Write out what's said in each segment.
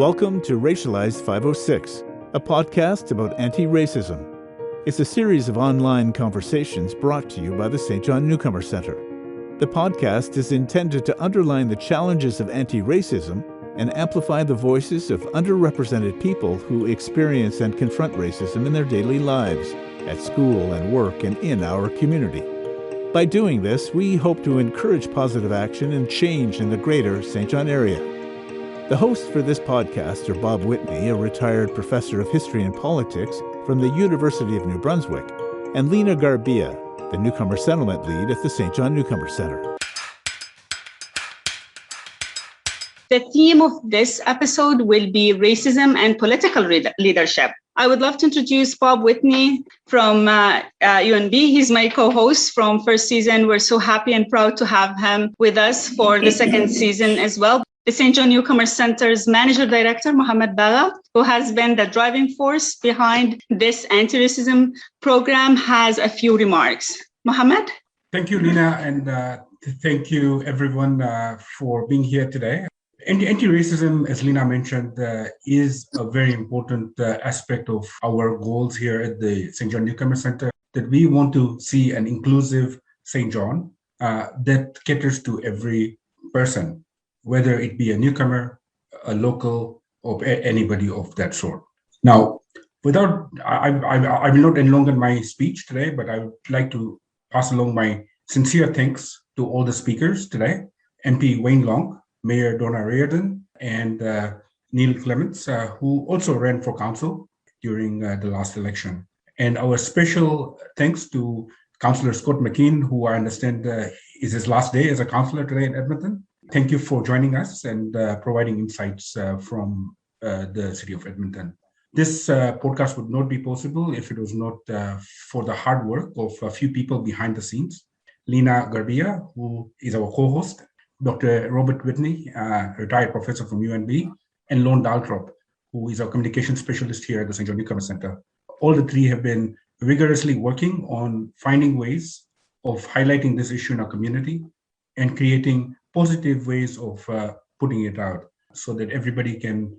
Welcome to Racialized 506, a podcast about anti-racism. It's a series of online conversations brought to you by the St. John Newcomer Centre. The podcast is intended to underline the challenges of anti-racism and amplify the voices of underrepresented people who experience and confront racism in their daily lives, at school and work, and in our community. By doing this, we hope to encourage positive action and change in the greater St. John area. The hosts for this podcast are Bob Whitney, a retired professor of history and politics from the University of New Brunswick, and Lena Garbia, the Newcomer Settlement Lead at the St. John Newcomer Centre. The theme of this episode will be racism and political leadership. I would love to introduce Bob Whitney from UNB. He's my co-host from first season. We're so happy and proud to have him with us for the second season as well. The St. John Newcomer Center's Manager Director, Mohammed Baga, who has been the driving force behind this anti-racism program, has a few remarks. Mohammed? Thank you, Lena, and thank you, everyone, for being here today. Anti-racism, as Lena mentioned, is a very important aspect of our goals here at the St. John Newcomer Center, that we want to see an inclusive St. John that caters to every person, whether it be a newcomer, a local, or anybody of that sort. Now, I will not elongate my speech today, but I would like to pass along my sincere thanks to all the speakers today, MP Wayne Long, Mayor Donna Reardon, and Neil Clements, who also ran for council during the last election. And our special thanks to Councillor Scott Mckeen, who I understand is his last day as a councillor today in Edmonton. Thank you for joining us and providing insights from the city of Edmonton. This podcast would not be possible if it was not for the hard work of a few people behind the scenes. Lena Garbia, who is our co-host, Dr. Robert Whitney, retired professor from UNB, and Lon Daltrop, who is our communication specialist here at the St. John Newcomer Centre. All the three have been rigorously working on finding ways of highlighting this issue in our community and creating positive ways of putting it out so that everybody can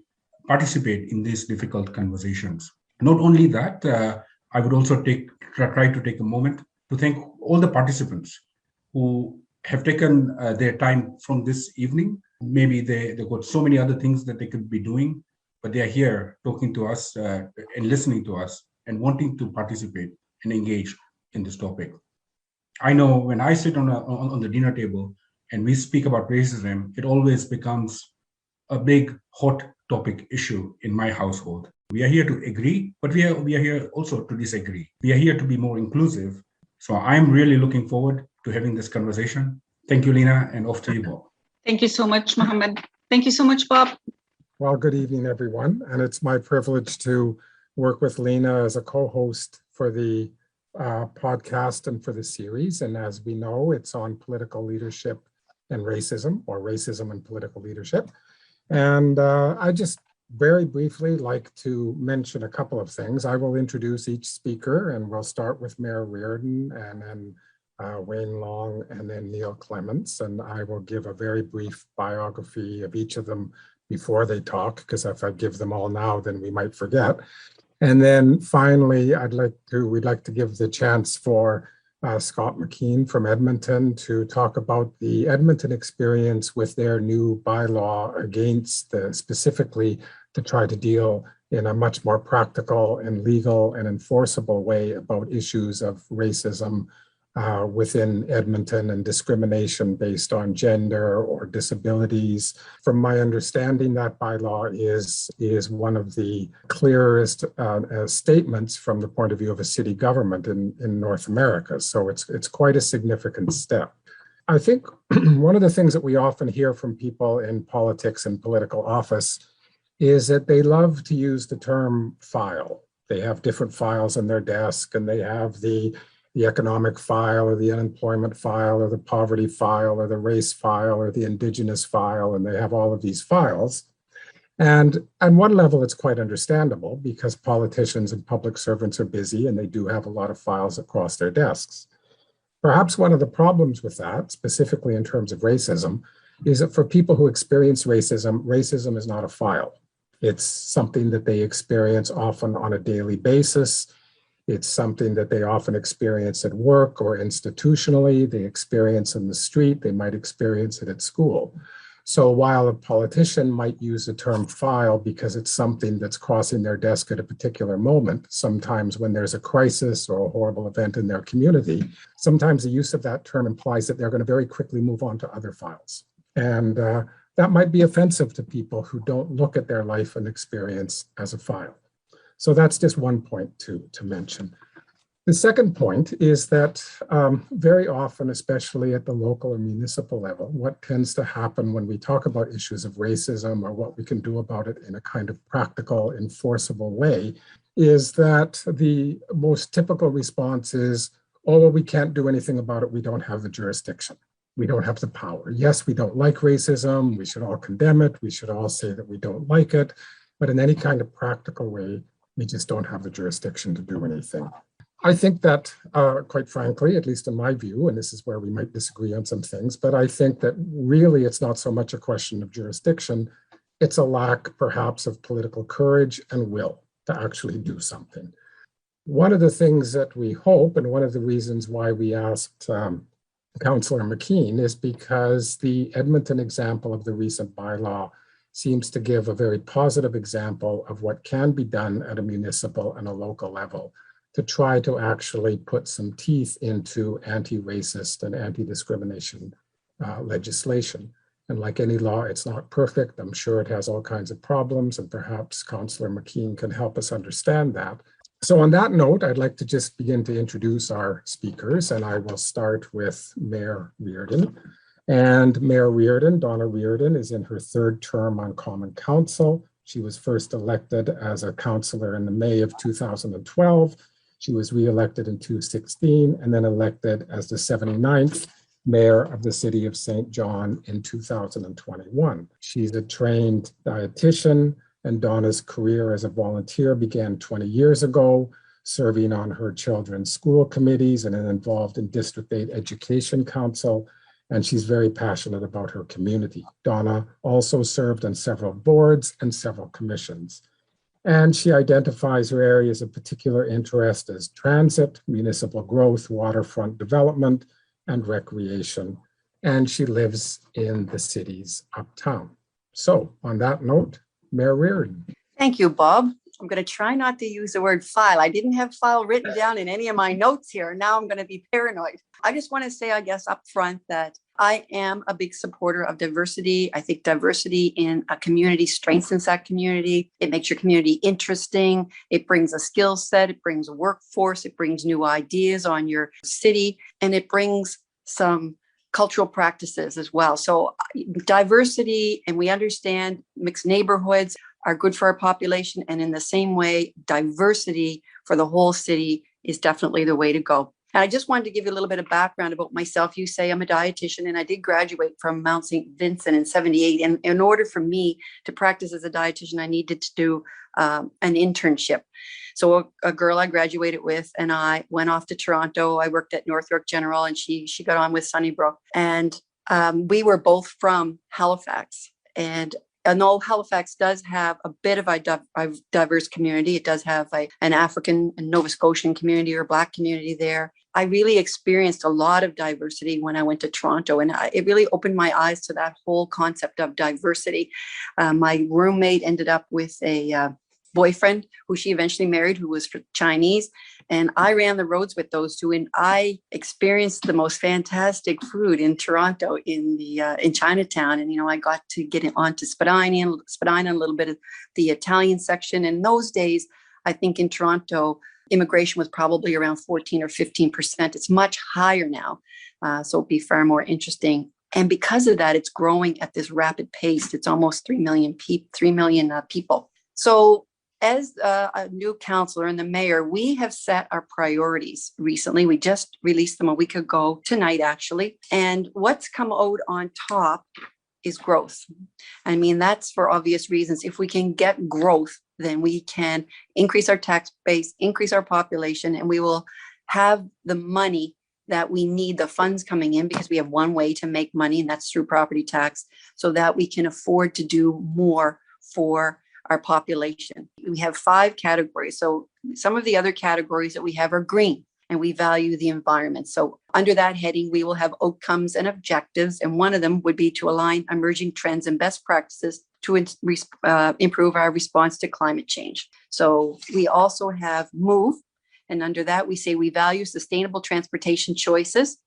participate in these difficult conversations. Not only that, I would also try to take a moment to thank all the participants who have taken their time from this evening. Maybe they've got so many other things that they could be doing, but they are here talking to us and listening to us and wanting to participate and engage in this topic. I know when I sit on the dinner table and we speak about racism, it always becomes a big, hot topic issue in my household. We are here to agree, but we are here also to disagree. We are here to be more inclusive. So I'm really looking forward to having this conversation. Thank you, Lena, and off to you, Bob. Thank you so much, Mohammed. Thank you so much, Bob. Well, good evening, everyone. And it's my privilege to work with Lena as a co-host for the podcast and for the series. And as we know, it's on political leadership and racism, or racism and political leadership. And I just very briefly like to mention a couple of things. I will introduce each speaker, and we'll start with Mayor Reardon, and then Wayne Long, and then Neil Clements. And I will give a very brief biography of each of them before they talk, because if I give them all now, then we might forget. And then finally, we'd like to give the chance for Scott Mckeen from Edmonton to talk about the Edmonton experience with their new bylaw against specifically to try to deal in a much more practical and legal and enforceable way about issues of racism within Edmonton and discrimination based on gender or disabilities. From my understanding, that bylaw is one of the clearest statements from the point of view of a city government in North America. So it's quite a significant step. I think one of the things that we often hear from people in politics and political office is that they love to use the term file. They have different files on their desk, and they have the economic file, or the unemployment file, or the poverty file, or the race file, or the indigenous file, and they have all of these files. And on one level, it's quite understandable because politicians and public servants are busy and they do have a lot of files across their desks. Perhaps one of the problems with that, specifically in terms of racism, is that for people who experience racism, racism is not a file. It's something that they experience often on a daily basis. It's something that they often experience at work or institutionally. They experience in the street. They might experience it at school. So while a politician might use the term file because it's something that's crossing their desk at a particular moment, sometimes when there's a crisis or a horrible event in their community, sometimes the use of that term implies that they're going to very quickly move on to other files. And that might be offensive to people who don't look at their life and experience as a file. So that's just one point to mention. The second point is that very often, especially at the local or municipal level, what tends to happen when we talk about issues of racism or what we can do about it in a kind of practical, enforceable way, is that the most typical response is, oh, well, we can't do anything about it. We don't have the jurisdiction. We don't have the power. Yes, we don't like racism. We should all condemn it. We should all say that we don't like it. But in any kind of practical way, we just don't have the jurisdiction to do anything. I think that, quite frankly, at least in my view, and this is where we might disagree on some things, but I think that really it's not so much a question of jurisdiction. It's a lack, perhaps, of political courage and will to actually do something. One of the things that we hope, and one of the reasons why we asked Councillor Mckeen, is because the Edmonton example of the recent bylaw seems to give a very positive example of what can be done at a municipal and a local level to try to actually put some teeth into anti-racist and anti-discrimination legislation. And like any law, it's not perfect. I'm sure it has all kinds of problems, and perhaps Councillor Mckeen can help us understand that. So on that note, I'd like to just begin to introduce our speakers, and I will start with Mayor Reardon. And Mayor Reardon, Donna Reardon, is in her third term on Common Council. She was first elected as a councillor in the May of 2012. She was re-elected in 2016 and then elected as the 79th mayor of the city of St. John in 2021. She's a trained dietitian, and Donna's career as a volunteer began 20 years ago, serving on her children's school committees and involved in District 8 Education Council, and she's very passionate about her community. Donna also served on several boards and several commissions. And she identifies her areas of particular interest as transit, municipal growth, waterfront development, and recreation. And she lives in the city's uptown. So on that note, Mayor Reardon. Thank you, Bob. I'm going to try not to use the word file. I didn't have file written down in any of my notes here. Now I'm going to be paranoid. I just want to say, I guess, up front that I am a big supporter of diversity. I think diversity in a community strengthens that community. It makes your community interesting. It brings a skill set. It brings a workforce. It brings new ideas on your city. And it brings some cultural practices as well. So diversity, and we understand mixed neighborhoods are good for our population. And in the same way, diversity for the whole city is definitely the way to go. And I just wanted to give you a little bit of background about myself. You say I'm a dietitian, and I did graduate from Mount St. Vincent in '78. And in order for me to practice as a dietitian, I needed to do an internship. So a girl I graduated with and I went off to Toronto. I worked at North York General, and she got on with Sunnybrook. And we were both from Halifax. And although Halifax does have a bit of a diverse community, it does have an African and Nova Scotian community or Black community there. I really experienced a lot of diversity when I went to Toronto, and it really opened my eyes to that whole concept of diversity. My roommate ended up with a boyfriend who she eventually married, who was Chinese. And I ran the roads with those two, and I experienced the most fantastic food in Toronto in Chinatown. And, I got to get onto Spadina, a little bit of the Italian section. In those days, I think in Toronto, immigration was probably around 14 or 15%. It's much higher now. So it'd be far more interesting. And because of that, it's growing at this rapid pace. It's almost 3 million people. So as a new councillor and the mayor, we have set our priorities recently. We just released them a week ago, tonight actually. And what's come out on top is growth. I mean, that's for obvious reasons. If we can get growth, then we can increase our tax base, increase our population, and we will have the money that we need, the funds coming in, because we have one way to make money, and that's through property tax, so that we can afford to do more for our population. We have 5 categories. So some of the other categories that we have are green, and we value the environment. So under that heading, we will have outcomes and objectives. And one of them would be to align emerging trends and best practices to improve our response to climate change. So we also have move. And under that, we say we value sustainable transportation choices.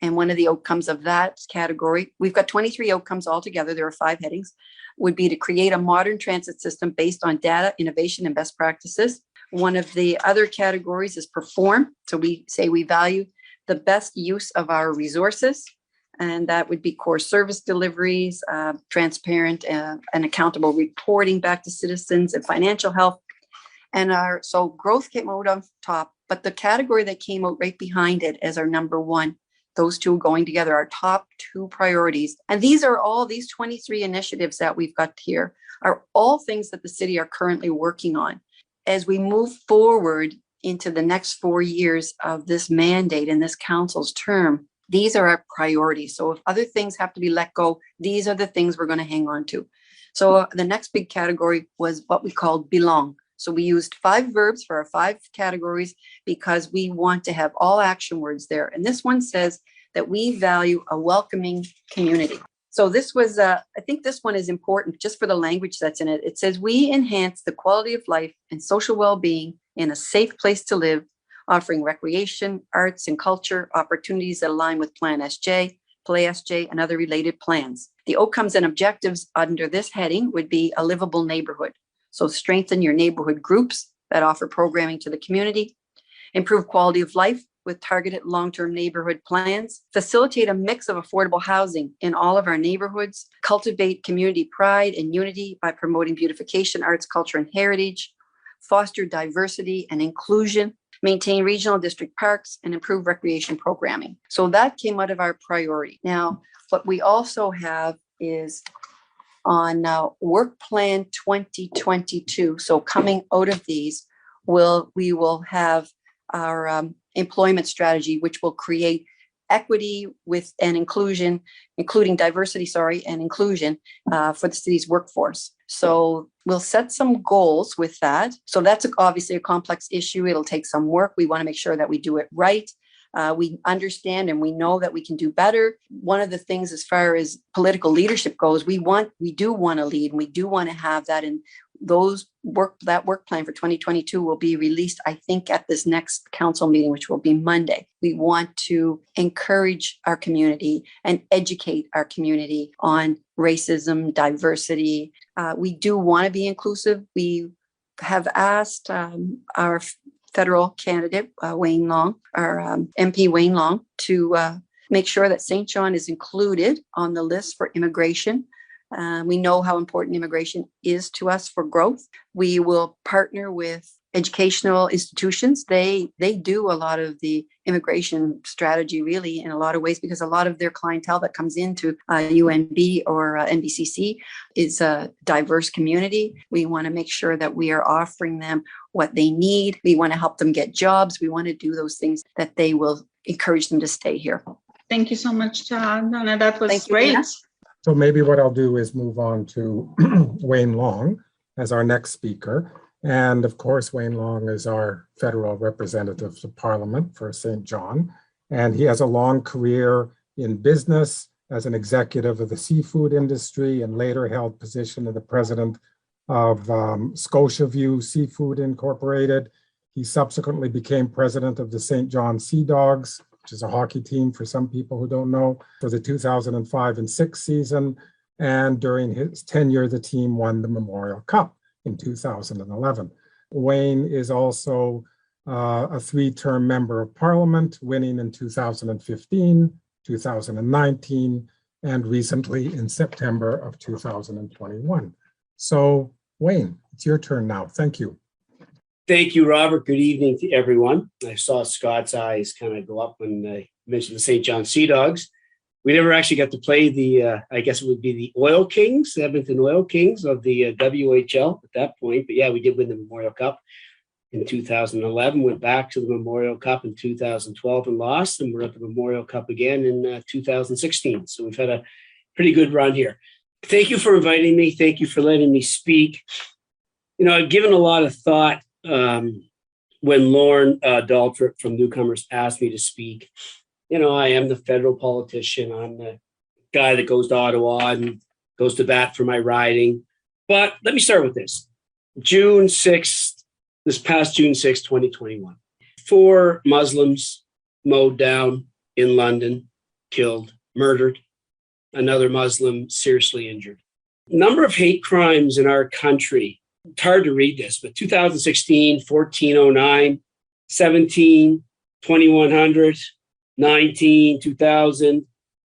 And one of the outcomes of that category, we've got 23 outcomes altogether. There are 5 headings, would be to create a modern transit system based on data, innovation, and best practices. One of the other categories is perform. So we say we value the best use of our resources. And that would be core service deliveries, transparent and accountable reporting back to citizens, and financial health. And so growth came out on top, but the category that came out right behind it as our number 1, those 2 going together, our top 2 priorities. And these 23 initiatives that we've got here are all things that the city are currently working on. As we move forward into the next 4 years of this mandate and this council's term, these are our priorities. So if other things have to be let go, these are the things we're going to hang on to. So the next big category was what we called belong. So we used 5 verbs for our 5 categories because we want to have all action words there. And this one says that we value a welcoming community. So this was, I think this one is important just for the language that's in it. It says we enhance the quality of life and social well-being in a safe place to live, offering recreation, arts, and culture opportunities that align with Plan SJ, Play SJ, and other related plans. The outcomes and objectives under this heading would be a livable neighborhood. So strengthen your neighborhood groups that offer programming to the community, improve quality of life with targeted long-term neighborhood plans, facilitate a mix of affordable housing in all of our neighborhoods, cultivate community pride and unity by promoting beautification, arts, culture, and heritage, foster diversity and inclusion, maintain regional district parks, and improve recreation programming. So that came out of our priority. Now, what we also have is on Work Plan 2022. So coming out of these, we will have our employment strategy, which will create equity with and inclusion, including diversity, and inclusion for the city's workforce. So we'll set some goals with that. So that's obviously a complex issue. It'll take some work. We want to make sure that we do it right. We understand and we know that we can do better. One of the things as far as political leadership goes, we do want to lead, and we do want to have that. And that work plan for 2022 will be released, I think, at this next council meeting, which will be Monday. We want to encourage our community and educate our community on racism, diversity. We do want to be inclusive. We have asked our federal candidate, Wayne Long, our MP Wayne Long, to make sure that St. John is included on the list for immigration. We know how important immigration is to us for growth. We will partner with educational institutions. They do a lot of the immigration strategy really in a lot of ways, because a lot of their clientele that comes into UNB or NBCC is a diverse community. We want to make sure that we are offering them what they need. We want to help them get jobs. We want to do those things that they will encourage them to stay here. Thank you so much, Donna. That was great. Dana. So maybe what I'll do is move on to Wayne Long as our next speaker. And of course, Wayne Long is our federal representative to Parliament for St. John. And he has a long career in business as an executive of the seafood industry, and later held position of the president of Scotiaview Seafood Incorporated. He subsequently became president of the St. John Sea Dogs, which is a hockey team for some people who don't know, for the 2005 and 6 season. And during his tenure, the team won the Memorial Cup in 2011. Wayne is also a 3-term member of Parliament, winning in 2015, 2019, and recently in September of 2021. So Wayne, it's your turn now. Thank you. Thank you, Robert. Good evening to everyone. I saw Scott's eyes kind of go up when I mentioned the St. John Sea Dogs. We never actually got to play the, I guess it would be the Oil Kings, Edmonton Oil Kings of the WHL at that point. But yeah, we did win the Memorial Cup in 2011, went back to the Memorial Cup in 2012 and lost, and we're at the Memorial Cup again in 2016. So we've had a pretty good run here. Thank you for inviting me. Thank you for letting me speak. I've given a lot of thought when Lauren Daltrip from Newcomers asked me to speak. I am the federal politician. I'm the guy that goes to Ottawa and goes to bat for my riding. But let me start with this. This past June 6th, 2021, 4 Muslims mowed down in London, killed, murdered, another Muslim seriously injured. Number of hate crimes in our country, it's hard to read this, but 2016, 1409, 17, 2100, 19, 2000,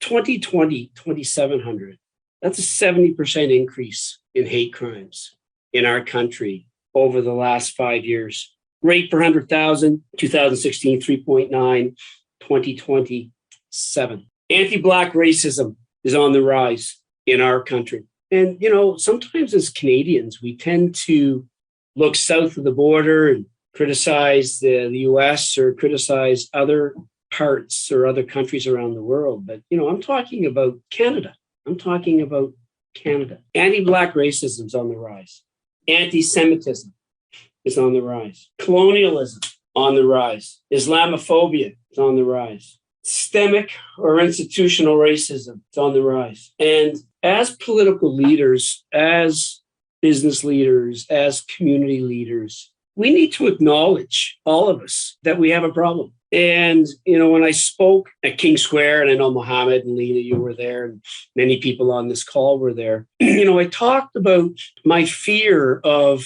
2020, 2700. That's a 70% increase in hate crimes in our country over the last 5 years. Rate per 100,000, 2016, 3.9, 2020, 7. Anti-Black racism is on the rise in our country. And, sometimes as Canadians, we tend to look south of the border and criticize the US or criticize other parts or other countries around the world. But, I'm talking about Canada. Anti-Black racism is on the rise. Anti-Semitism is on the rise. Colonialism on the rise. Islamophobia is on the rise. Systemic or institutional racism is on the rise. And as political leaders, as business leaders, as community leaders, we need to acknowledge, all of us, that we have a problem. And, when I spoke at King Square, and I know Mohammed and Lena, you were there, and many people on this call were there, I talked about my fear of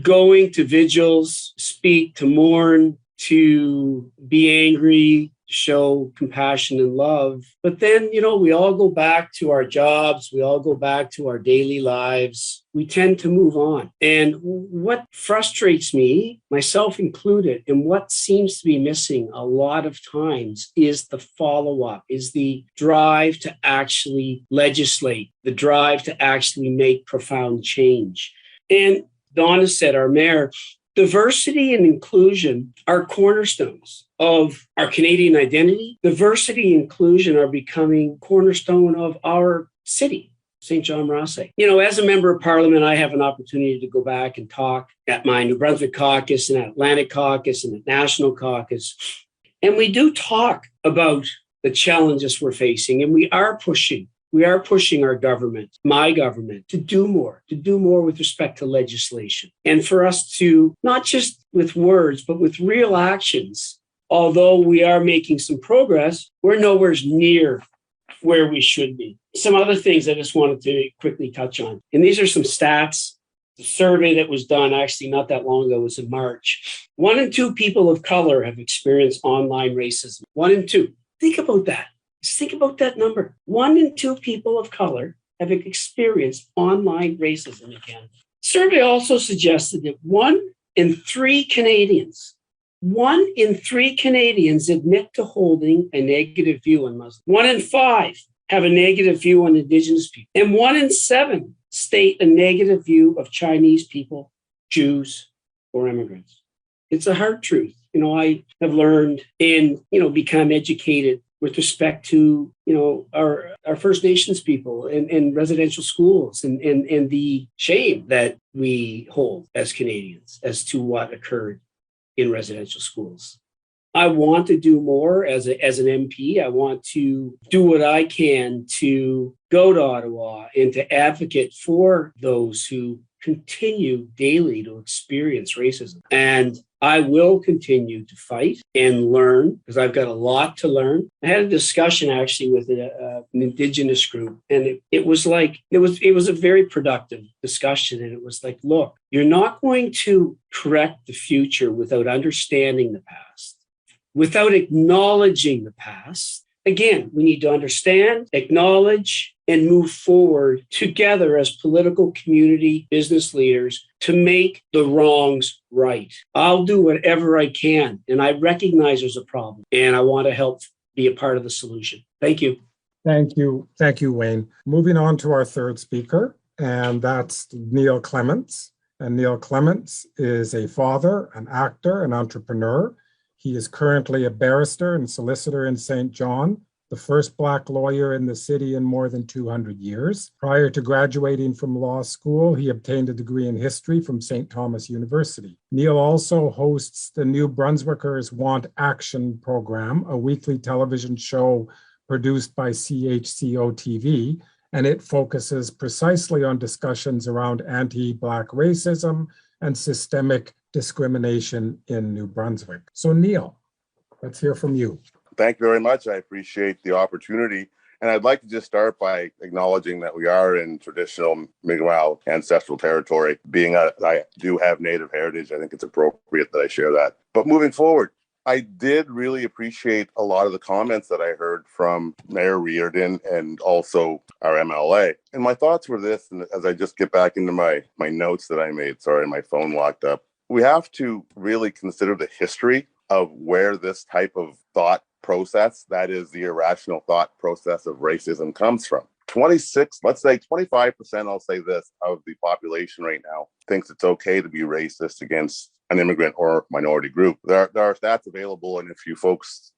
going to vigils, speak, to mourn, to be angry, show compassion and love. But then, we all go back to our jobs. We all go back to our daily lives. We tend to move on. And what frustrates me, myself included, and what seems to be missing a lot of times is the follow-up, is the drive to actually legislate, the drive to actually make profound change. And Donna said, our mayor, diversity and inclusion are cornerstones of our Canadian identity. Diversity and inclusion are becoming cornerstone of our city, St. John Rothsay. As a member of Parliament, I have an opportunity to go back and talk at my New Brunswick caucus and at Atlantic caucus and at National caucus. And we do talk about the challenges we're facing, and we are pushing our government, my government, to do more with respect to legislation. And for us to, not just with words, but with real actions, although we are making some progress, we're nowhere near where we should be. Some other things I just wanted to quickly touch on. And these are some stats. The survey that was done actually not that long ago was in March. 1 in 2 people of color have experienced online racism. 1 in 2. Think about that. Just think about that number. 1 in 2 people of color have experienced online racism in Canada. Survey also suggested that 1 in 3 Canadians admit to holding a negative view on Muslims. 1 in 5 have a negative view on Indigenous people. And 1 in 7 state a negative view of Chinese people, Jews, or immigrants. It's a hard truth. I have learned and, become educated with respect to, our First Nations people and residential schools and the shame that we hold as Canadians as to what occurred in residential schools. I want to do more as an MP. I want to do what I can to go to Ottawa and to advocate for those who continue daily to experience racism. And I will continue to fight and learn because I've got a lot to learn. I had a discussion actually with an Indigenous group, and it was a very productive discussion. And it was like, look, you're not going to correct the future without understanding the past, without acknowledging the past. Again, we need to understand, acknowledge, and move forward together as political community business leaders to make the wrongs right. I'll do whatever I can, and I recognize there's a problem, and I want to help be a part of the solution. Thank you. Thank you, Wayne. Moving on to our third speaker, and that's Neil Clements. And Neil Clements is a father, an actor, an entrepreneur. He is currently a barrister and solicitor in St. John, the first Black lawyer in the city in more than 200 years. Prior to graduating from law school, he obtained a degree in history from St. Thomas University. Neil also hosts the New Brunswickers Want Action program, a weekly television show produced by CHCO TV, and it focuses precisely on discussions around anti-Black racism and systemic discrimination in New Brunswick. So Neil, let's hear from you. Thank you very much. I appreciate the opportunity. And I'd like to just start by acknowledging that we are in traditional Mi'kmaq ancestral territory. Being I do have Native heritage, I think it's appropriate that I share that. But moving forward, I did really appreciate a lot of the comments that I heard from Mayor Reardon and also our MLA. And my thoughts were this, and as I just get back into my notes that I made, sorry, my phone locked up. We have to really consider the history of where this type of thought process, that is the irrational thought process of racism, comes from. 26, let's say 25%, I'll say this, of the population right now thinks it's okay to be racist against an immigrant or minority group. There are stats available, and if you folks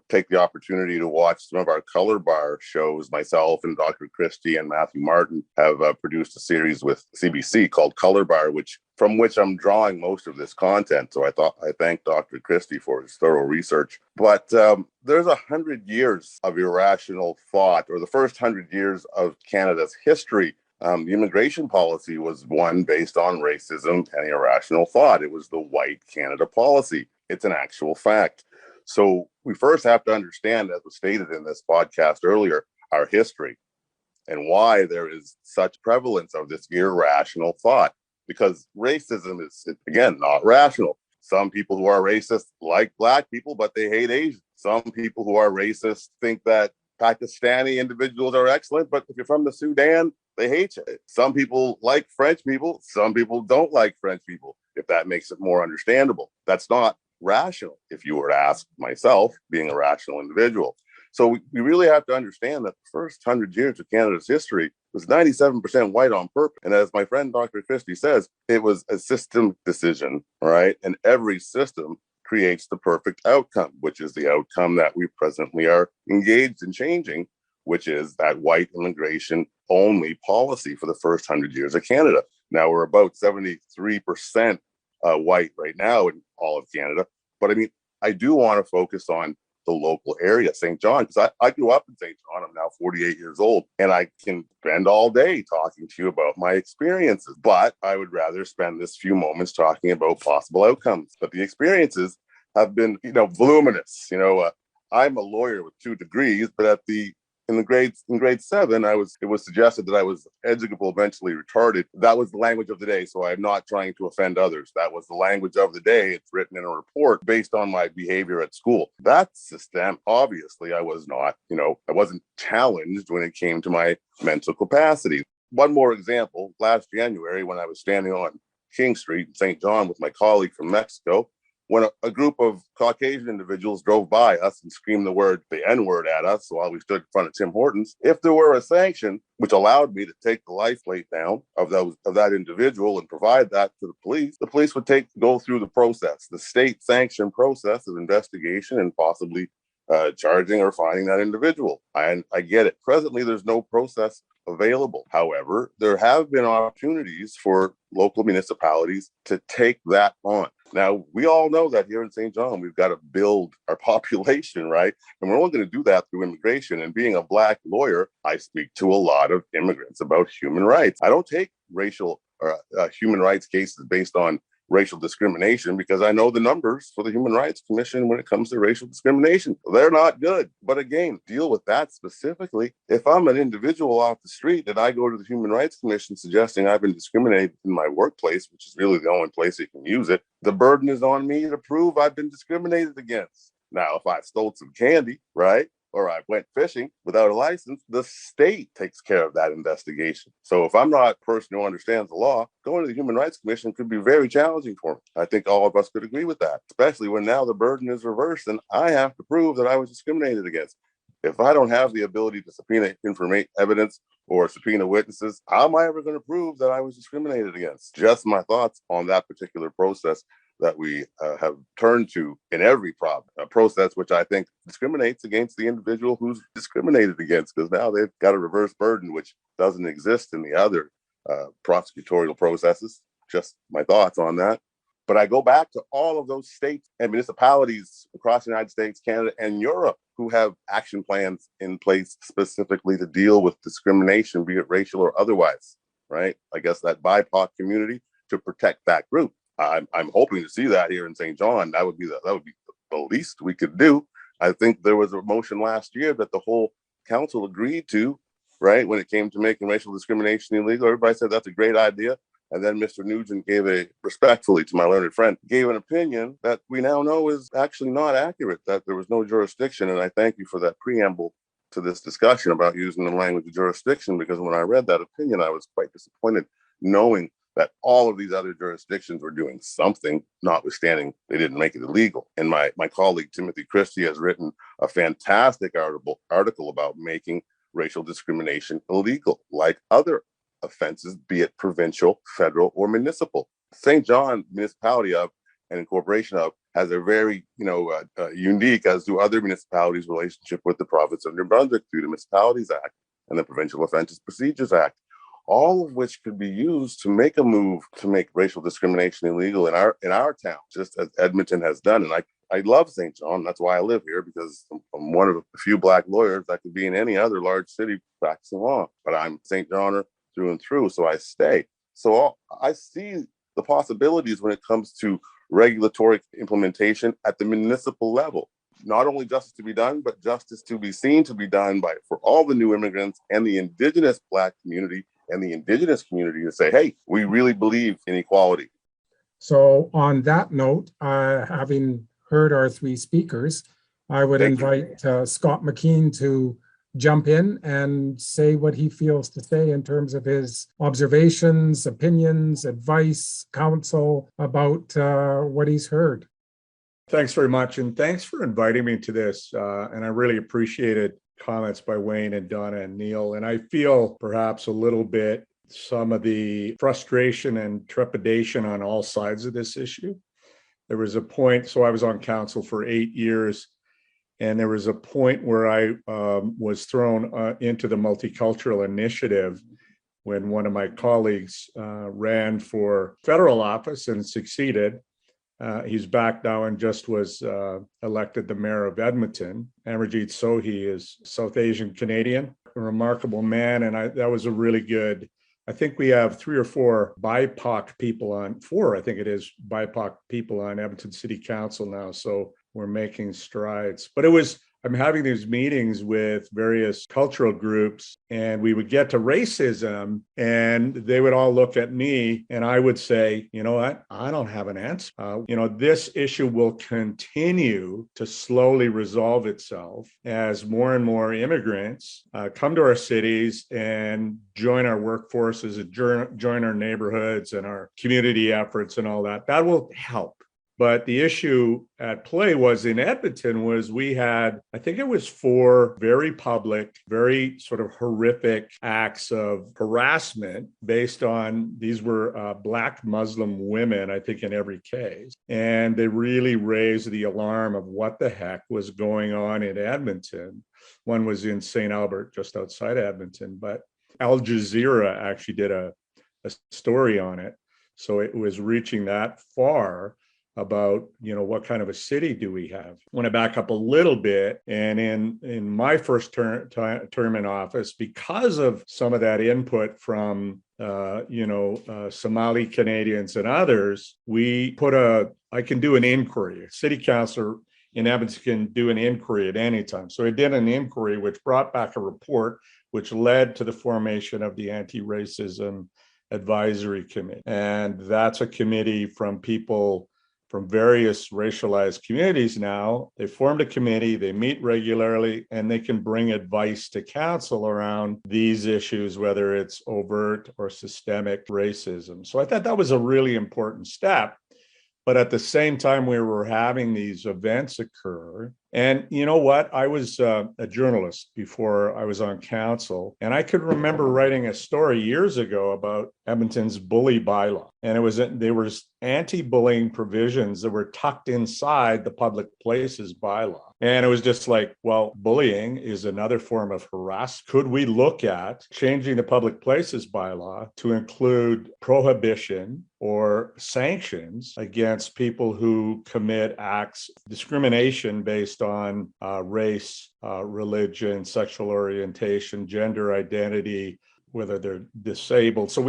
take the opportunity to watch some of our color bar shows, myself and Dr. Christie and Matthew Martin have produced a series with CBC called Color Bar, from which I'm drawing most of this content. So I thank Dr. Christie for his thorough research. But there's 100 years of irrational thought, or the first 100 years of Canada's history. The immigration policy was one based on racism and irrational thought. It was the White Canada policy. It's an actual fact. So we first have to understand, as was stated in this podcast earlier, our history and why there is such prevalence of this irrational thought. Because racism is, again, not rational. Some people who are racist like Black people, but they hate Asians. Some people who are racist think that Pakistani individuals are excellent, but if you're from the Sudan, they hate you. Some people like French people. Some people don't like French people, if that makes it more understandable. That's not rational, if you were to ask myself, being a rational individual. So we really have to understand that the first 100 years of Canada's history was 97% white on purpose. And as my friend Dr. Christie says, it was a system decision, right? And every system creates the perfect outcome, which is the outcome that we presently are engaged in changing, which is that white immigration only policy for the first 100 years of Canada. Now we're about 73% white right now in all of Canada. But I mean, I do want to focus on the local area, St. John, because I grew up in St. John. I'm now 48 years old, and I can spend all day talking to you about my experiences, but I would rather spend this few moments talking about possible outcomes. But the experiences have been, voluminous. I'm a lawyer with 2 degrees, but in grade 7, it was suggested that I was educable, mentally retarded. That was the language of the day. So I'm not trying to offend others. That was the language of the day. It's written in a report based on my behavior at school. That's system. Obviously, I was not, I wasn't challenged when it came to my mental capacity. One more example, last January, when I was standing on King Street in St. John with my colleague from Mexico, when a group of Caucasian individuals drove by us and screamed the N-word at us while we stood in front of Tim Hortons, if there were a sanction which allowed me to take the life plate down of that individual and provide that to the police would go through the process, the state sanctioned process of investigation and possibly charging or fining that individual. And I get it. Presently, there's no process available. However, there have been opportunities for local municipalities to take that on. Now, we all know that here in St. John, we've got to build our population, right? And we're only going to do that through immigration. And being a Black lawyer, I speak to a lot of immigrants about human rights. I don't take racial or human rights cases based on racial discrimination because I know the numbers for the Human Rights Commission when it comes to racial discrimination. They're not good. But again, deal with that specifically. If I'm an individual off the street and I go to the Human Rights Commission suggesting I've been discriminated in my workplace, which is really the only place you can use it, the burden is on me to prove I've been discriminated against. Now, if I stole some candy, right, or I went fishing without a license, the state takes care of that investigation. So if I'm not a person who understands the law, going to the Human Rights Commission could be very challenging for me. I think all of us could agree with that, especially when now the burden is reversed and I have to prove that I was discriminated against. If I don't have the ability to subpoena evidence or subpoena witnesses, how am I ever going to prove that I was discriminated against? Just my thoughts on that particular process that we have turned to in every province, a process which I think discriminates against the individual who's discriminated against, because now they've got a reverse burden, which doesn't exist in the other prosecutorial processes. Just my thoughts on that. But I go back to all of those states and municipalities across the United States, Canada, and Europe who have action plans in place specifically to deal with discrimination, be it racial or otherwise, right? I guess that BIPOC community, to protect that group. I'm hoping to see that here in St. John. That would be the least we could do. I think there was a motion last year that the whole council agreed to, right? When it came to making racial discrimination illegal, everybody said that's a great idea. And then Mr. Nugent respectfully to my learned friend, gave an opinion that we now know is actually not accurate, that there was no jurisdiction. And I thank you for that preamble to this discussion about using the language of jurisdiction, because when I read that opinion, I was quite disappointed knowing that all of these other jurisdictions were doing something, notwithstanding they didn't make it illegal. And my colleague, Timothy Christie, has written a fantastic article about making racial discrimination illegal, like other offenses, be it provincial, federal, or municipal. St. John municipality of and incorporation of has a very, unique, as do other municipalities, relationship with the province of New Brunswick through the Municipalities Act and the Provincial Offences Procedures Act, all of which could be used to make a move to make racial discrimination illegal in our town, just as Edmonton has done. And I love St. John. That's why I live here, because I'm one of a few Black lawyers that could be in any other large city practicing law. But I'm St. Johner through and through, so I stay. So I see the possibilities when it comes to regulatory implementation at the municipal level. Not only justice to be done, but justice to be seen to be done for all the new immigrants and the Indigenous Black community and the Indigenous community to say, hey, we really believe in equality. So on that note, having heard our three speakers, I would invite Scott Mckeen to jump in and say what he feels to say in terms of his observations, opinions, advice, counsel about what he's heard. Thanks very much. And thanks for inviting me to this. And I really appreciated comments by Wayne and Donna and Neil. And I feel perhaps a little bit some of the frustration and trepidation on all sides of this issue. There was a point, so I was on council for 8 years, and there was a point where I was thrown into the multicultural initiative when one of my colleagues ran for federal office and succeeded. He's back now and just was elected the mayor of Edmonton. Amarjeet Sohi is South Asian Canadian, a remarkable man. And that was a really good, I think we have 3 or 4 BIPOC people on, 4, I think it is, BIPOC people on Edmonton City Council now. So we're making strides. But I'm having these meetings with various cultural groups, and we would get to racism, and they would all look at me, and I would say, you know what, I don't have an answer. This issue will continue to slowly resolve itself as more and more immigrants come to our cities and join our workforces and join our neighborhoods and our community efforts and all that. That will help. But the issue at play was in Edmonton was we had, I think it was 4 very public, very sort of horrific acts of harassment based on, these were Black Muslim women, I think in every case. And they really raised the alarm of what the heck was going on in Edmonton. One was in St. Albert, just outside Edmonton, but Al Jazeera actually did a story on it. So it was reaching that far about, what kind of a city do we have? When I back up a little bit, and in my first term in office, because of some of that input from, Somali Canadians and others, we put I can do an inquiry. A city councilor in Edmonton can do an inquiry at any time. So I did an inquiry, which brought back a report, which led to the formation of the Anti-Racism Advisory Committee. And that's a committee from people from various racialized communities now. They formed a committee, they meet regularly, and they can bring advice to council around these issues, whether it's overt or systemic racism. So I thought that was a really important step. But at the same time we were having these events occur, And you know what? I was a journalist before I was on council, and I could remember writing a story years ago about Edmonton's bully bylaw. And there was anti-bullying provisions that were tucked inside the public places bylaw. And it was just like, well, bullying is another form of harassment. Could we look at changing the public places bylaw to include prohibition or sanctions against people who commit acts of discrimination based on race, religion, sexual orientation, gender identity, whether they're disabled. So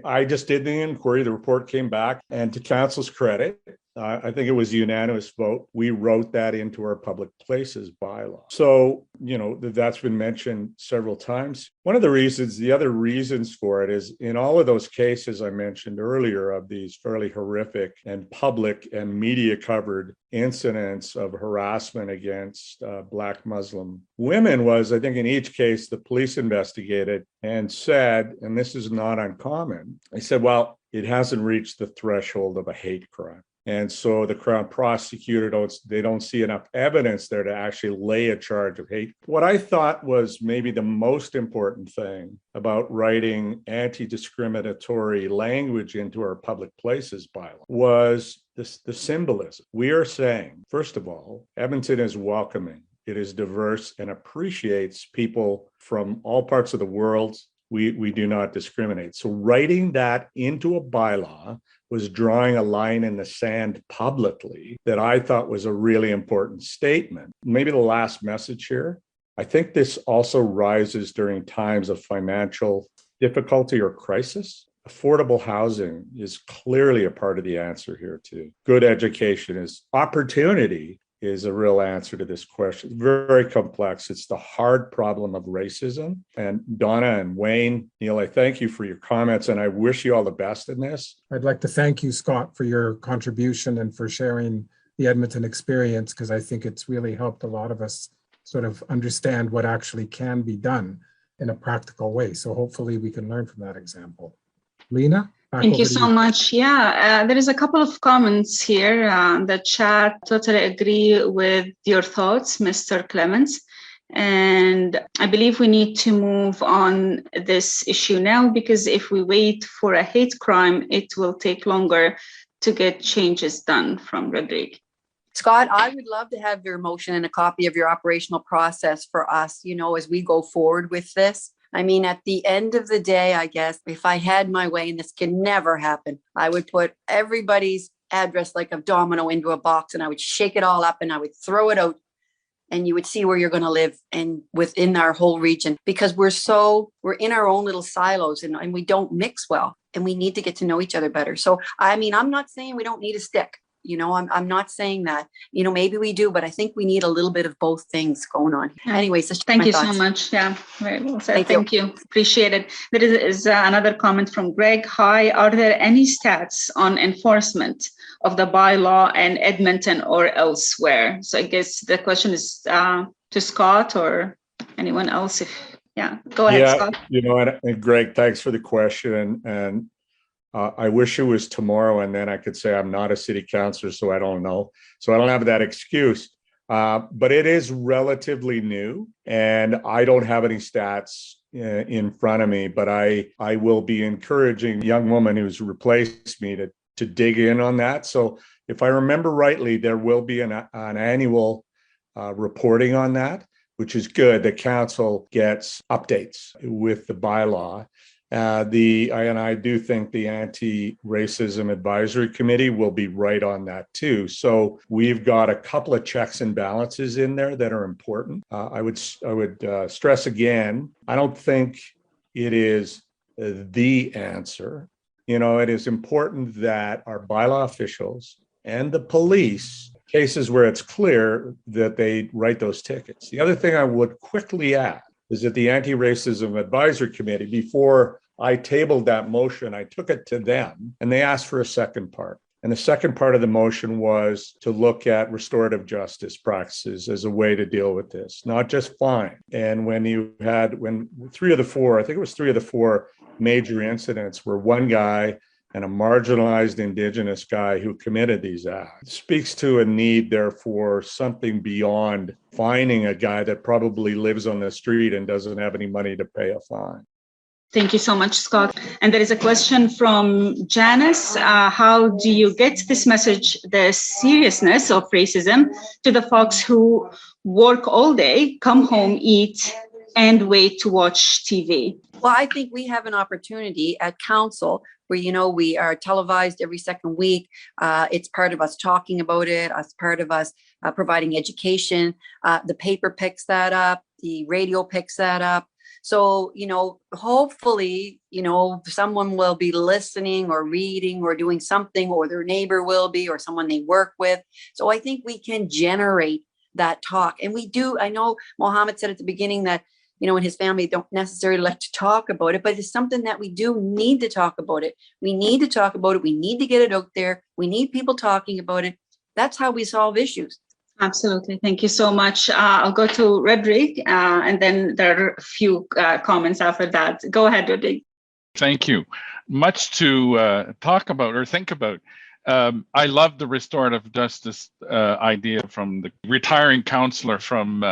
I just did the inquiry, the report came back, and to council's credit, I think it was a unanimous vote. We wrote that into our public places bylaw. So, that's been mentioned several times. The other reasons for it is in all of those cases I mentioned earlier of these fairly horrific and public and media covered incidents of harassment against Black Muslim women was, I think in each case, the police investigated and said, and this is not uncommon, they said, well, it hasn't reached the threshold of a hate crime. And so the Crown prosecutor don't see enough evidence there to actually lay a charge of hate. What I thought was maybe the most important thing about writing anti-discriminatory language into our public places bylaw was the symbolism. We are saying, first of all, Edmonton is welcoming. It is diverse and appreciates people from all parts of the world. We do not discriminate. So writing that into a bylaw was drawing a line in the sand publicly that I thought was a really important statement. Maybe the last message here, I think this also rises during times of financial difficulty or crisis. Affordable housing is clearly a part of the answer here too. Good education is opportunity is a real answer to this question. Very complex. It's the hard problem of racism. And Donna and Wayne, Neil, I thank you for your comments and I wish you all the best in this. I'd like to thank you, Scott, for your contribution and for sharing the Edmonton experience, because I think it's really helped a lot of us sort of understand what actually can be done in a practical way. So hopefully we can learn from that example. Lena? Thank you so much. Yeah, there is a couple of comments here. The chat totally agree with your thoughts, Mr. Clements. And I believe we need to move on this issue now, because if we wait for a hate crime, it will take longer to get changes done from Rodrigue. Scott, I would love to have your motion and a copy of your operational process for us, as we go forward with this. I mean, at the end of the day, I guess, if I had my way, and this can never happen, I would put everybody's address like a domino into a box and I would shake it all up and I would throw it out and you would see where you're going to live and within our whole region, because we're in our own little silos and we don't mix well and we need to get to know each other better. So, I mean, I'm not saying we don't need a stick. I'm not saying that, maybe we do, but I think we need a little bit of both things going on. Anyways, thank you so much. Yeah, very well said. Thank you. Appreciate it. There is another comment from Greg. Hi, are there any stats on enforcement of the bylaw in Edmonton or elsewhere? So I guess the question is to Scott or anyone else. Go ahead, Scott. And Greg, thanks for the question. And I wish it was tomorrow and then I could say I'm not a city councillor, so I don't know. So I don't have that excuse. But it is relatively new and I don't have any stats in front of me, but I will be encouraging the young woman who's replaced me to dig in on that. So if I remember rightly, there will be an annual reporting on that, which is good. The council gets updates with the bylaw. And I do think the Anti-Racism Advisory Committee will be right on that too. So we've got a couple of checks and balances in there that are important. I would stress again, I don't think it is the answer. It is important that our bylaw officials and the police, cases where it's clear, that they write those tickets. The other thing I would quickly add is that the Anti-Racism Advisory Committee, before I tabled that motion, I took it to them and they asked for a second part. And the second part of the motion was to look at restorative justice practices as a way to deal with this, not just fine. And when 3 of the 4 major incidents where one guy and a marginalized Indigenous guy who committed these acts. It speaks to a need, therefore, something beyond finding a guy that probably lives on the street and doesn't have any money to pay a fine. Thank you so much, Scott. And there is a question from Janice. How do you get this message, the seriousness of racism, to the folks who work all day, come home, eat, and wait to watch TV? Well, I think we have an opportunity at council where, we are televised every second week. It's part of us talking about it, as part of us providing education. The paper picks that up, the radio picks that up. So, hopefully, someone will be listening or reading or doing something, or their neighbor will be, or someone they work with. So I think we can generate that talk. And we do. I know Mohammed said at the beginning that, and his family don't necessarily like to talk about it, but it's something that we do need to talk about it. We need to talk about it. We need to get it out there. We need people talking about it. That's how we solve issues. Absolutely. Thank you so much. I'll go to Rodrigue, and then there are a few comments after that. Go ahead, Rodrigue. Thank you. Much to talk about or think about. I love the restorative justice idea from the retiring counselor from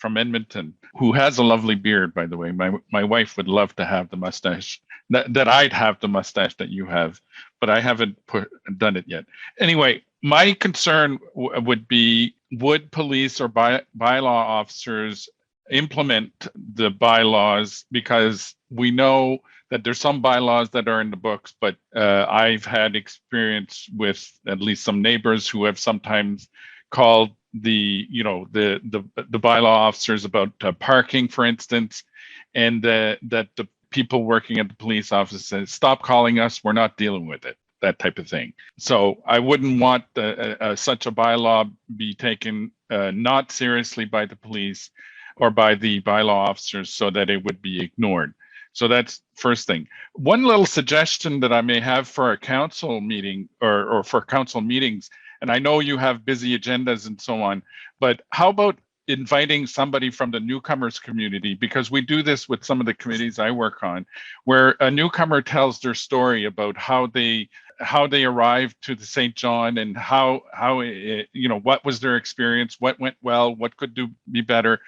Edmonton, who has a lovely beard, by the way. My wife would love to have the mustache, that I'd have the mustache that you have, but I haven't done it yet. Anyway, my concern would be, would police or bylaw officers implement the bylaws? Because we know that there's some bylaws that are in the books, but I've had experience with at least some neighbors who have sometimes called the bylaw officers about parking, for instance, and that the people working at the police office says, "Stop calling us, we're not dealing with it," that type of thing. So I wouldn't want such a bylaw be taken not seriously by the police or by the bylaw officers, so that it would be ignored. So that's first thing. One little suggestion that I may have for a council meeting or for council meetings, and I know you have busy agendas and so on, but how about inviting somebody from the newcomers community? Because we do this with some of the committees I work on, where a newcomer tells their story about how they arrived to the St. John and how what was their experience, what went well, what could be better.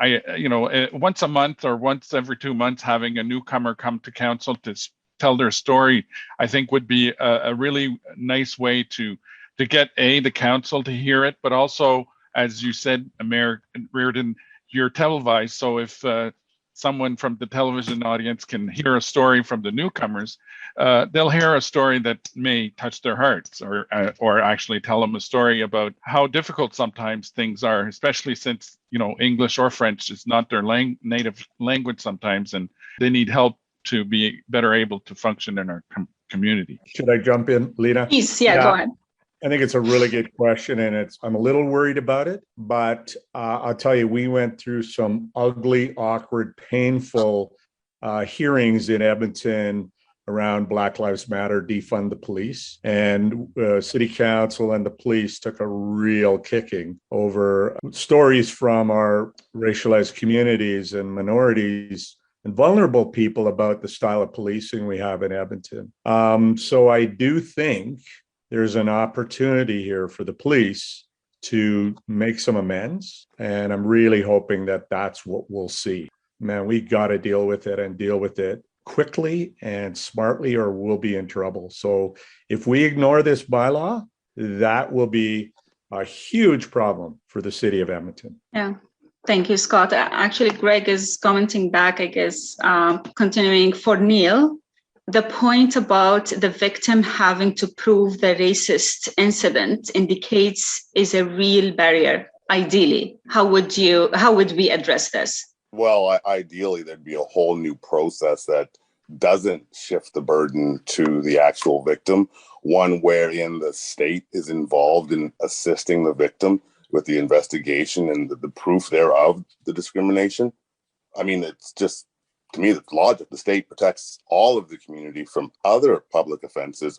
Once a month or once every 2 months, having a newcomer come to council to tell their story, I think would be a really nice way to get the council to hear it, but also, as you said, Mayor Reardon, you're televised. So if someone from the television audience can hear a story from the newcomers, they'll hear a story that may touch their hearts, or actually tell them a story about how difficult sometimes things are, especially since English or French is not their native language sometimes, and they need help to be better able to function in our community. Should I jump in, Lena? Please, yeah, go ahead. I think it's a really good question, and I'm a little worried about it, but I'll tell you, we went through some ugly, awkward, painful hearings in Edmonton around Black Lives Matter, defund the police, and City Council and the police took a real kicking over stories from our racialized communities and minorities and vulnerable people about the style of policing we have in Edmonton. So I do think there's an opportunity here for the police to make some amends. And I'm really hoping that that's what we'll see. Man, we got to deal with it and deal with it quickly and smartly, or we'll be in trouble. So if we ignore this bylaw, that will be a huge problem for the city of Edmonton. Yeah. Thank you, Scott. Actually, Greg is commenting back, I guess, continuing for Neil. The point about the victim having to prove the racist incident indicates is a real barrier. Ideally, how would we address this? Well, ideally, there'd be a whole new process that doesn't shift the burden to the actual victim, one wherein the state is involved in assisting the victim with the investigation and the proof thereof, the discrimination. I mean, it's just, to me, the logic. The state protects all of the community from other public offenses,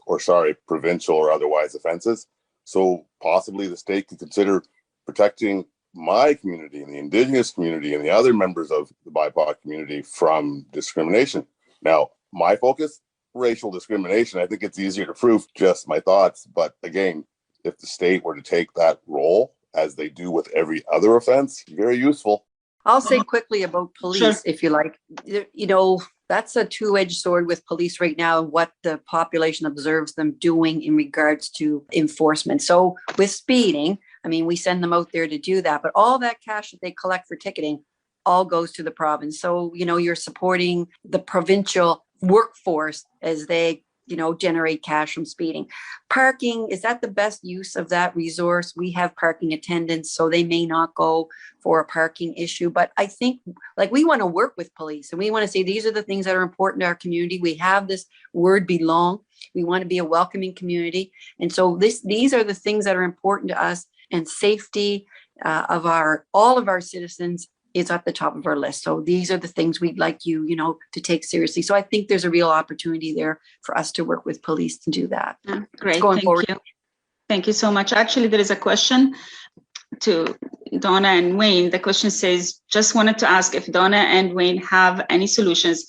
provincial or otherwise offenses. So possibly the state could consider protecting my community and the Indigenous community and the other members of the BIPOC community from discrimination. Now, my focus racial discrimination. I think it's easier to prove, just my thoughts. But again, if the state were to take that role as they do with every other offense, very useful. I'll say quickly about police, if you like. You know, that's a two-edged sword with police right now, and what the population observes them doing in regards to enforcement. So with speeding, I mean, we send them out there to do that, but all that cash that they collect for ticketing all goes to the province. So, you know, you're supporting the provincial workforce as they, you know, generate cash from speeding. Parking, is that the best use of that resource? We have parking attendants, so they may not go for a parking issue. But I think, like, we want to work with police, and we want to say these are the things that are important to our community. We have this word belong. We want to be a welcoming community. And so these are the things that are important to us, and safety of all of our citizens is at the top of our list. So these are the things we'd like you, you know, to take seriously. So I think there's a real opportunity there for us to work with police to do that. Yeah, great. Going forward. Thank you so much. Actually, there is a question to Donna and Wayne. The question says, just wanted to ask if Donna and Wayne have any solutions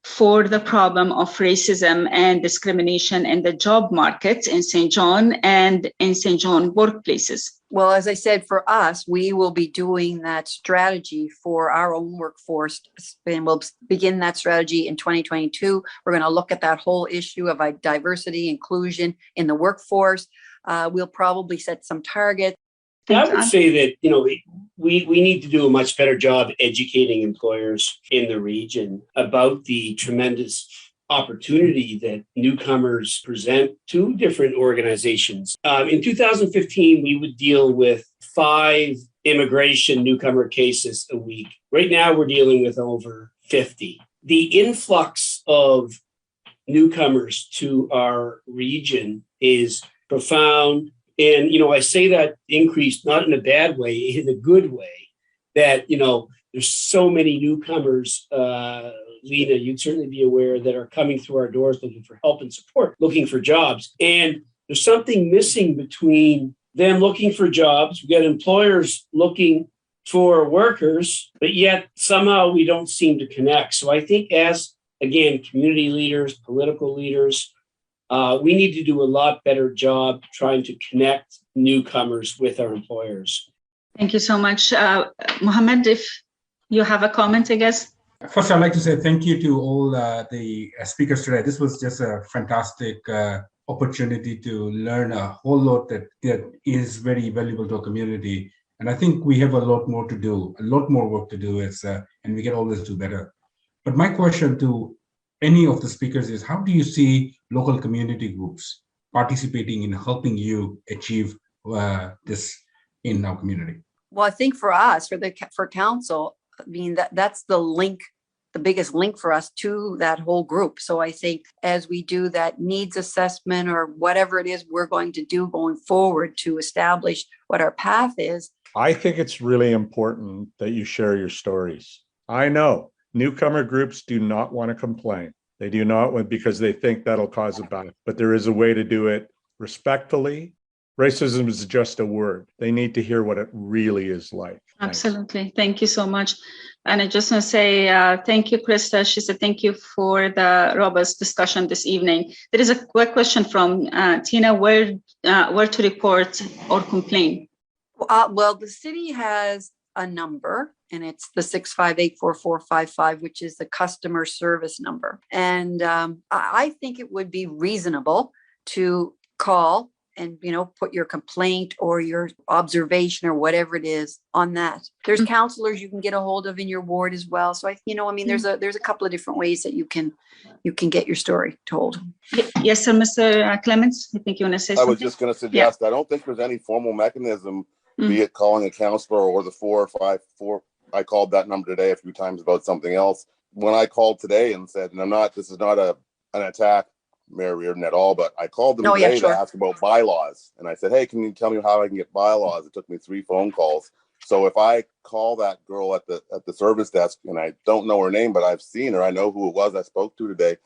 for the problem of racism and discrimination in the job market in St. John and in St. John workplaces. Well, as I said, for us, we will be doing that strategy for our own workforce, and we'll begin that strategy in 2022. We're going to look at that whole issue of diversity, inclusion in the workforce. We'll probably set some targets. I would say that, you know, we need to do a much better job educating employers in the region about the tremendous opportunity that newcomers present to different organizations. In 2015, we would deal with 5 immigration newcomer cases a week. Right now, we're dealing with over 50. The influx of newcomers to our region is profound. And, you know, I say that increase not in a bad way, in a good way, that, you know, there's so many newcomers, Lena, you'd certainly be aware, that are coming through our doors looking for help and support, looking for jobs. And there's something missing between them looking for jobs. We got employers looking for workers, but yet somehow we don't seem to connect. So I think as, again, community leaders, political leaders, we need to do a lot better job trying to connect newcomers with our employers. Thank you so much. Mohammed, if you have a comment, I guess. First, I'd like to say thank you to all the speakers today. This was just a fantastic opportunity to learn a whole lot that is very valuable to our community. And I think we have a lot more to do, a lot more work to do, and we can always do better. But my question to any of the speakers is, how do you see local community groups participating in helping you achieve this in our community? Well, I think for us, for council, I mean, that's the link, the biggest link for us to that whole group. So I think as we do that needs assessment or whatever it is we're going to do going forward to establish what our path is. I think it's really important that you share your stories. I know newcomer groups do not want to complain. They do not want, because they think that'll cause a battle, but there is a way to do it respectfully. Racism is just a word. They need to hear what it really is like. Absolutely. Thank you so much. And I just want to say thank you, Krista. She said thank you for the robust discussion this evening. There is a quick question from Tina, where to report or complain? Well, the city has a number, and it's the 658-4455, which is the customer service number. And I think it would be reasonable to call and, you know, put your complaint or your observation or whatever it is on that. There's counselors you can get a hold of in your ward as well. So there's a couple of different ways that you can get your story told. Yes, sir, Mr. Clements, I think you want to say something. I was just going to suggest, I don't think there's any formal mechanism, be it calling a counselor or the 454. I called that number today a few times about something else. When I called today and said, and this is not an attack, Mayor Reardon, at all, but I called them today to ask about bylaws. And I said, hey, can you tell me how I can get bylaws? It took me 3 phone calls. So if I call that girl at the service desk, and I don't know her name, but I've seen her, I know who it was I spoke to today,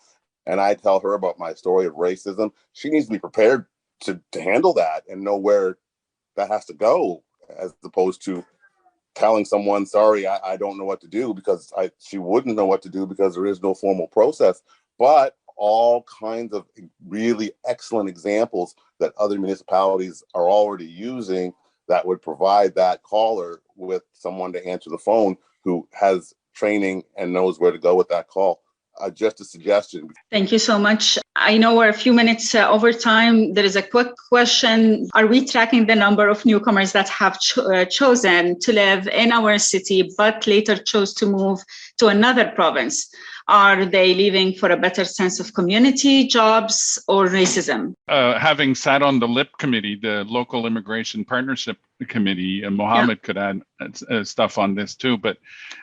and I tell her about my story of racism, she needs to be prepared to handle that and know where that has to go, as opposed to telling someone, sorry, I don't know what to do, because she wouldn't know what to do because there is no formal process. But all kinds of really excellent examples that other municipalities are already using that would provide that caller with someone to answer the phone who has training and knows where to go with that call. Just a suggestion. Thank you so much. I know we're a few minutes over time. There is a quick question. Are we tracking the number of newcomers that have chosen to live in our city, but later chose to move to another province? Are they leaving for a better sense of community, jobs, or racism? Having sat on the LIP committee, the Local Immigration Partnership Committee, and Mohammed could add stuff on this too, but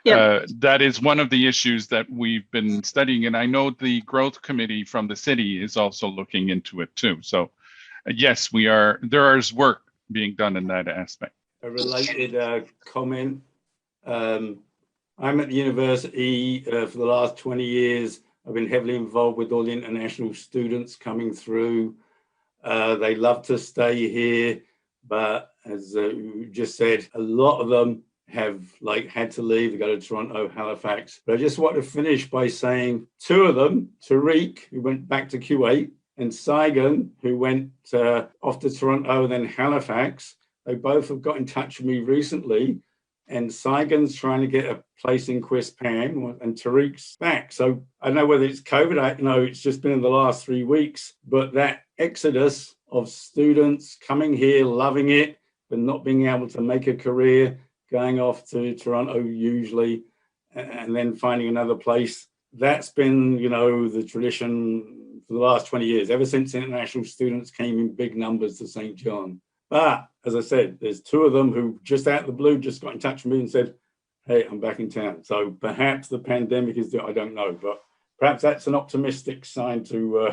that is one of the issues that we've been studying. And I know the Growth Committee from the city is also looking into it too. So yes, there is work being done in that aspect. A related comment. I'm at the university for the last 20 years. I've been heavily involved with all the international students coming through. They love to stay here, but as you just said, a lot of them have had to leave to go to Toronto, Halifax. But I just want to finish by saying two of them, Tariq, who went back to Kuwait, and Saigon, who went off to Toronto, then Halifax, they both have got in touch with me recently. And Saigon's trying to get a place in Quispan, and Tariq's back. So I don't know whether it's COVID. I know it's just been in the last 3 weeks, but that exodus of students coming here, loving it, but not being able to make a career, going off to Toronto usually, and then finding another place. That's been, the tradition for the last 20 years, ever since international students came in big numbers to St. John. But as I said, there's two of them who just out of the blue just got in touch with me and said, hey, I'm back in town. So perhaps the pandemic is I don't know, but perhaps that's an optimistic sign to...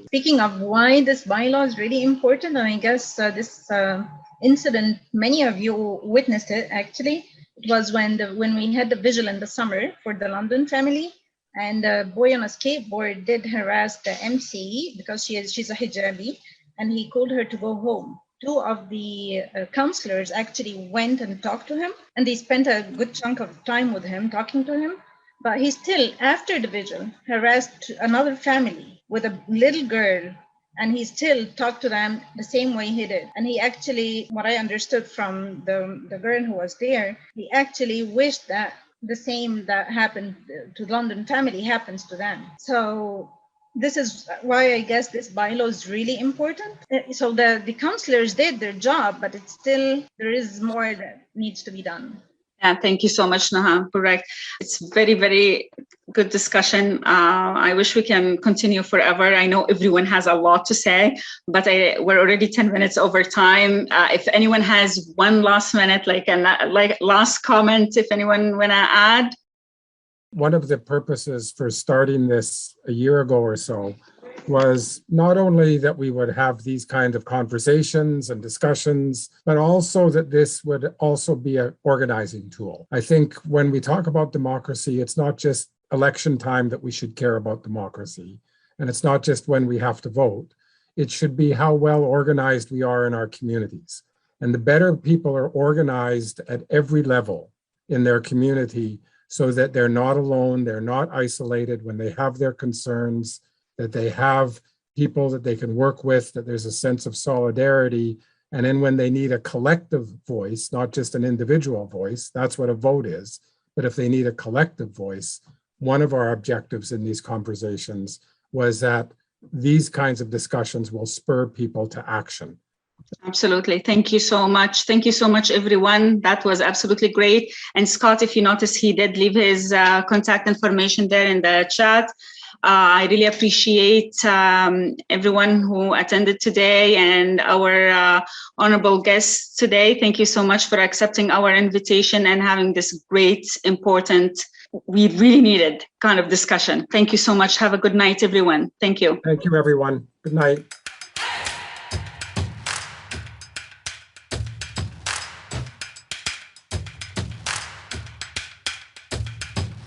Speaking of why this bylaw is really important, and I guess this incident, many of you witnessed it actually. It was when we had the vigil in the summer for the London family, and a boy on a skateboard did harass the MC because she's a hijabi, and he told her to go home. Two of the counselors actually went and talked to him, and they spent a good chunk of time with him, talking to him. But he still, after the vigil, harassed another family with a little girl, and he still talked to them the same way he did. And he actually, what I understood from the girl who was there, he actually wished that the same that happened to the London family happens to them. So this is why I guess this bylaw is really important. So the counselors did their job, but it's still, there is more that needs to be done. Yeah, thank you so much, Naha. Correct. It's very, very good discussion. I wish we can continue forever. I know everyone has a lot to say, but we're already 10 minutes over time. If anyone has one last minute, like last comment, if anyone want to add. One of the purposes for starting this a year ago or so was not only that we would have these kinds of conversations and discussions, but also that this would also be an organizing tool. I think when we talk about democracy, it's not just election time that we should care about democracy. And it's not just when we have to vote. It should be how well organized we are in our communities. And the better people are organized at every level in their community, so that they're not alone, they're not isolated when they have their concerns, that they have people that they can work with, that there's a sense of solidarity. And then when they need a collective voice, not just an individual voice, that's what a vote is. But if they need a collective voice, one of our objectives in these conversations was that these kinds of discussions will spur people to action. Absolutely. Thank you so much. Thank you so much, everyone. That was absolutely great. And Scott, if you notice, he did leave his contact information there in the chat. I really appreciate everyone who attended today and our honorable guests today. Thank you so much for accepting our invitation and having this great, important, we really needed kind of discussion. Thank you so much. Have a good night, everyone. Thank you. Thank you, everyone. Good night.